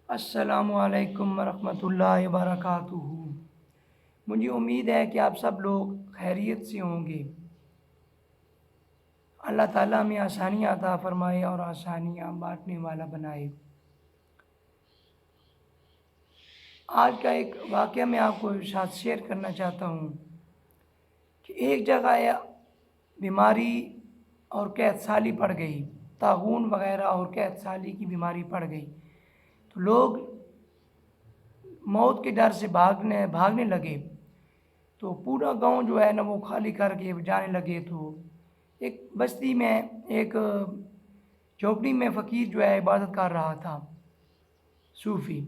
السلام علیکم ورحمۃ اللہ وبرکاتہ۔ مجھے امید ہے کہ آپ سب لوگ خیریت سے ہوں گے۔ اللہ تعالیٰ ہمیں آسانیاں عطا فرمائے اور آسانیاں بانٹنے والا بنائے۔ آج کا ایک واقعہ میں آپ کو ساتھ شیئر کرنا چاہتا ہوں کہ ایک جگہ بیماری اور قحط سالی پڑ گئی، طاعون وغیرہ اور قحط سالی کی بیماری پڑ گئی، تو لوگ موت کے ڈر سے بھاگنے لگے۔ تو پورا گاؤں جو ہے نا وہ خالی کر کے جانے لگے۔ تو ایک بستی میں ایک جھوپڑی میں فقیر جو ہے عبادت کر رہا تھا، صوفی۔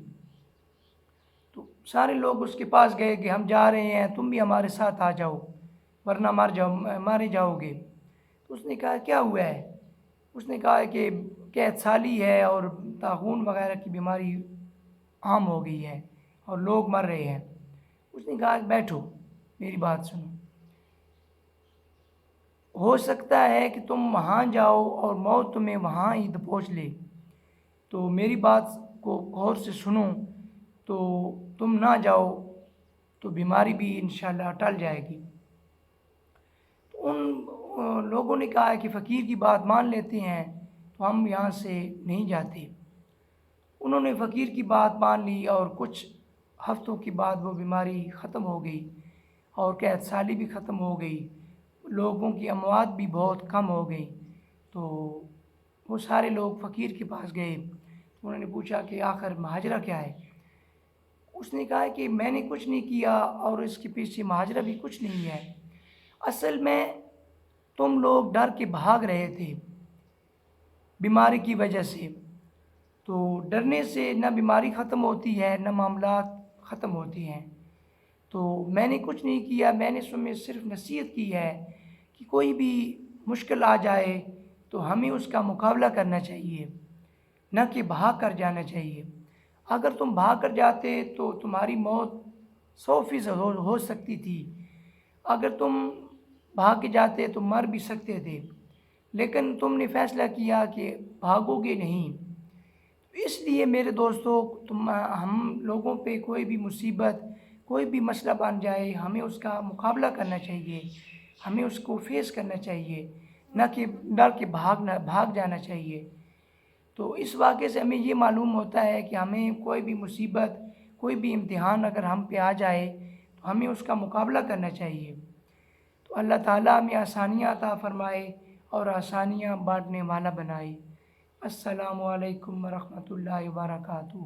تو سارے لوگ اس کے پاس گئے کہ ہم جا رہے ہیں، تم بھی ہمارے ساتھ آ جاؤ ورنہ مارے جاؤ گے۔ تو اس نے کہا کیا ہوا ہے؟ اس نے کہا کہ قحط سالی ہے اور طاعون وغیرہ کی بیماری عام ہو گئی ہے اور لوگ مر رہے ہیں۔ اس نے کہا بیٹھو میری بات سنو، ہو سکتا ہے کہ تم وہاں جاؤ اور موت تمہیں وہاں ہی دبوچ لے، تو میری بات کو غور سے سنو، تو تم نہ جاؤ تو بیماری بھی انشاءاللہ ٹل جائے گی۔ تو ان لوگوں نے کہا کہ فقیر کی بات مان لیتے ہیں تو ہم یہاں سے نہیں جاتے۔ انہوں نے فقیر کی بات مان لی اور کچھ ہفتوں کے بعد وہ بیماری ختم ہو گئی اور قحط سالی بھی ختم ہو گئی، لوگوں کی اموات بھی بہت کم ہو گئی۔ تو وہ سارے لوگ فقیر کے پاس گئے، انہوں نے پوچھا کہ آخر ماجرا کیا ہے؟ اس نے کہا کہ میں نے کچھ نہیں کیا اور اس کے پیچھے ماجرا بھی کچھ نہیں ہے۔ اصل میں تم لوگ ڈر کے بھاگ رہے تھے بیماری کی وجہ سے، تو ڈرنے سے نہ بیماری ختم ہوتی ہے نہ معاملات ختم ہوتی ہیں۔ تو میں نے کچھ نہیں کیا، میں نے تمہیں صرف نصیحت کی ہے کہ کوئی بھی مشکل آ جائے تو ہمیں اس کا مقابلہ کرنا چاہیے، نہ کہ بھاگ کر جانا چاہیے۔ اگر تم بھاگ کر جاتے تو تمہاری موت 100% ہو سکتی تھی، اگر تم بھاگ کے جاتے تو مر بھی سکتے تھے، لیکن تم نے فیصلہ کیا کہ بھاگو گے نہیں۔ اس لیے میرے دوستو، ہم لوگوں پہ کوئی بھی مصیبت، کوئی بھی مسئلہ بن جائے، ہمیں اس کا مقابلہ کرنا چاہیے، ہمیں اس کو فیس کرنا چاہیے، نہ کہ ڈر کے بھاگ جانا چاہیے۔ تو اس واقعے سے ہمیں یہ معلوم ہوتا ہے کہ ہمیں کوئی بھی مصیبت، کوئی بھی امتحان اگر ہم پہ آ جائے تو ہمیں اس کا مقابلہ کرنا چاہیے۔ تو اللہ تعالیٰ ہمیں آسانیاں عطا فرمائے اور آسانیاں بانٹنے والا بنائے۔ السلام علیکم ورحمۃ اللہ وبرکاتہ۔